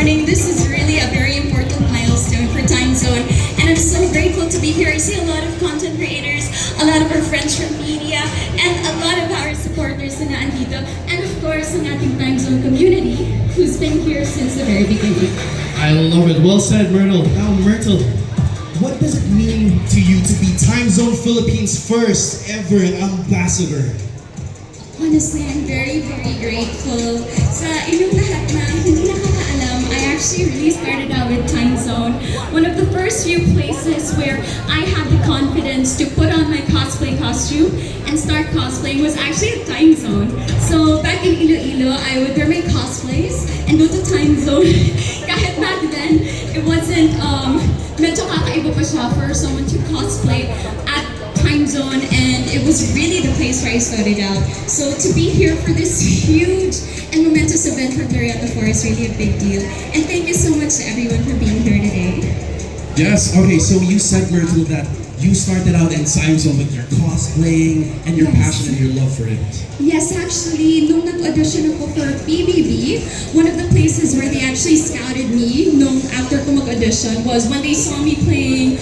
morning. This is really a very important milestone for Timezone, and I'm so grateful to be here. I see a lot of content creators, a lot of our friends from media, and a lot of our supporters na naandito, and of course, ang ating Timezone community who's been here since the very beginning. I love it. Well said, Myrtle. Now, Myrtle, what does it mean to you to be Timezone Philippines' first ever ambassador? Honestly, I'm very, very grateful sa inyong lahat na hindi nakakaalam. I actually really started out with Timezone. One of the first few places where I had the confidence to put on my cosplay costume and start cosplaying was actually at Timezone. So back in Iloilo, I would wear my cosplays and go to Timezone. Kahit back then, it wasn't, medyo kakaiba pa siya for someone to cosplay at Timezone, and it was really the place where I started out. So to be here for this huge and momentous event for Glorietta 4's really a big deal. And thank you so much to everyone for being here today. Yes, okay, so you said, Myrtle, that you started out in Timezone with your cosplaying and your passion and your love for it. Yes, actually, nung nag-audition ako for PBB, one of the places where they actually scouted me nung after ko mag-audition was when they saw me playing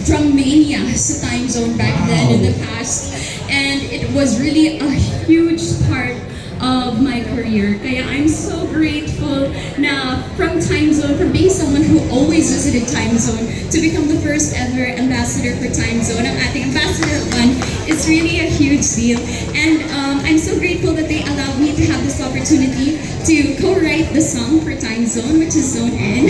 Drum Mania sa Timezone back then in the past. And it was really a huge part of my career. Kaya I'm so grateful na from Timezone, from being someone who always visited Timezone, to become the first ever ambassador for Timezone. Ang ating Ambassador 1 is really a huge deal. And I'm so grateful that they allowed me to have this opportunity to co-write the song for Timezone, which is Zone N.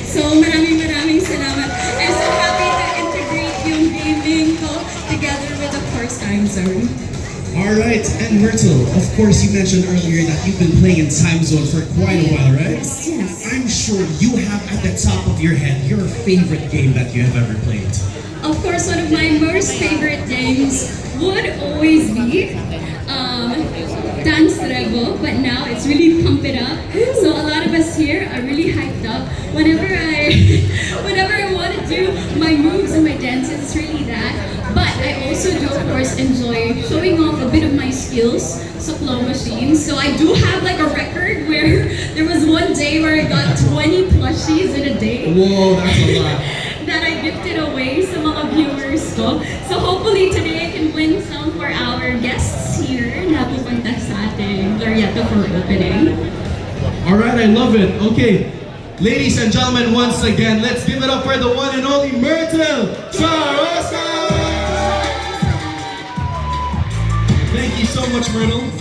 So maraming salamat. I'm so happy to integrate yung gaming ko together with, of course, Timezone. Alright, and Myrtle, of course you mentioned earlier that you've been playing in Timezone for quite a while, right? Yes. I'm sure you have at the top of your head your favorite game that you have ever played. Of course, one of my most favorite games would always be Dance Revo, but now it's really Pump It Up. So a lot of us here are really hyped up. Whenever I want to do my moves and my dances, it's really that. But I also do, of course, enjoy showing off a bit of my skills sa claw machines. So I do have like a record where there was one day where I got 20 plushies in a day. Whoa, that's a lot. That I gifted away sa mga viewers ko. So hopefully today I can win some for our guests here na pupunta sa ating Glorietta for opening. Alright, I love it. Okay, ladies and gentlemen, once again, let's give it up for the one and only Myrtle Sarrosa! Thank you so much, Myrtle.